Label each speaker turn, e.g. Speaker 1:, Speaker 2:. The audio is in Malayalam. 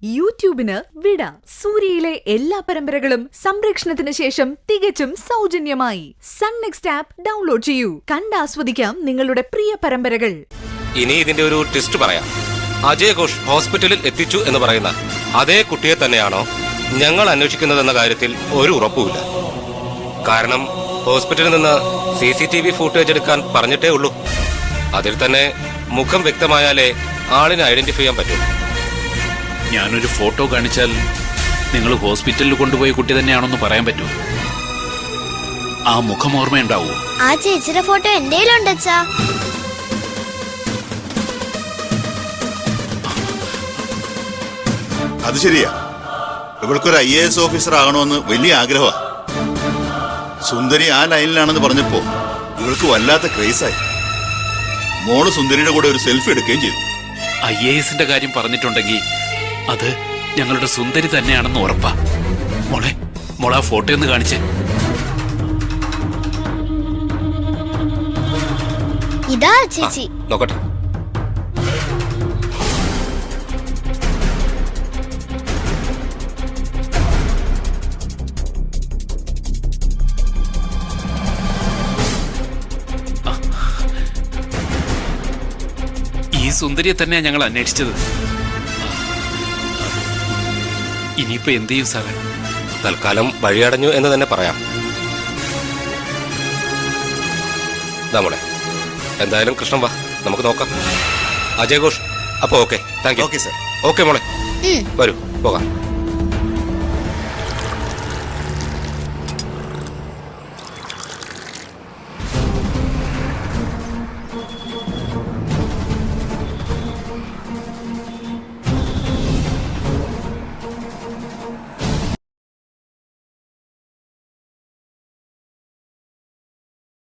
Speaker 1: യൂട്യൂബിന് വിട. സൂര്യയിലെ എല്ലാ പരമ്പരകളും സംരക്ഷണത്തിന് ശേഷം തികച്ചും സൗജന്യമായി സൺ നെക്സ്റ്റ് ആപ്പ് ഡൗൺലോഡ് ചെയ്യൂ. കണ്ടാസ്വദിക്കാം നിങ്ങളുടെ പ്രിയ പരമ്പരകൾ.
Speaker 2: ഇനി ഇതിന്റെ ഒരു ട്വിസ്റ്റ് പറയാം. അജയ് ഘോഷ് ഹോസ്പിറ്റലിൽ എത്തിച്ചു എന്ന് പറയുന്ന അതേ കുട്ടിയെ തന്നെയാണോ ഞങ്ങൾ അന്വേഷിക്കുന്നതെന്ന കാര്യത്തിൽ ഒരു ഉറപ്പുമില്ല. കാരണം ഹോസ്പിറ്റലിൽ നിന്ന് CCTV ഫൂട്ടേജ് എടുക്കാൻ പറഞ്ഞിട്ടേ ഉള്ളൂ. അതിൽ തന്നെ മുഖം വ്യക്തമായാലേ ആളിനെ ഐഡന്റിഫൈ ചെയ്യാൻ പറ്റൂ.
Speaker 3: ഞാനൊരു ഫോട്ടോ കാണിച്ചാൽ നിങ്ങൾ ഹോസ്പിറ്റലിൽ കൊണ്ടുപോയ കുട്ടി തന്നെയാണെന്ന് പറയാൻ പറ്റൂ? ആ മുഖം ഓർമ്മയുണ്ടാവൂ?
Speaker 4: ആ ചേച്ചിയുടെ ഫോട്ടോ എന്റെയിലുണ്ട് അച്ഛാ.
Speaker 5: അത് ശരിയാ, ഇവൾക്കൊരു IAS ഓഫീസർ ആകണമെന്ന് വലിയ ആഗ്രഹമാ. സുന്ദരി ആ ലൈനിലാണെന്ന് പറഞ്ഞപ്പോ ഇവൾക്ക് വല്ലാത്ത ക്രേസായി. മോള് സുന്ദരിയുടെ കൂടെ ഒരു സെൽഫി എടുക്കുകയും ചെയ്തു.
Speaker 3: IASന്റെ കാര്യം പറഞ്ഞിട്ടുണ്ടെങ്കിൽ അത് ഞങ്ങളുടെ സുന്ദരി തന്നെയാണെന്ന് ഉറപ്പാ. മോളെ ആ ഫോട്ടോ ഒന്ന് കാണിച്ചേ.
Speaker 4: ഇതാ ചേച്ചി.
Speaker 2: നോക്കട്ടെ.
Speaker 3: ഈ സുന്ദരിയെ തന്നെയാ ഞങ്ങൾ അന്വേഷിച്ചത്. ഇനിയിപ്പോ എന്ത് ചെയ്യും സാറേ?
Speaker 2: തൽക്കാലം വഴിയടഞ്ഞു എന്ന് തന്നെ പറയാം. നമ്മളെ എന്തായാലും കൃഷ്ണൻ വാ, നമുക്ക് നോക്കാം. അജയ് ഘോഷ്, അപ്പൊ okay, thank you.
Speaker 5: Okay sir.
Speaker 2: Okay മോളെ, വരൂ പോകാം.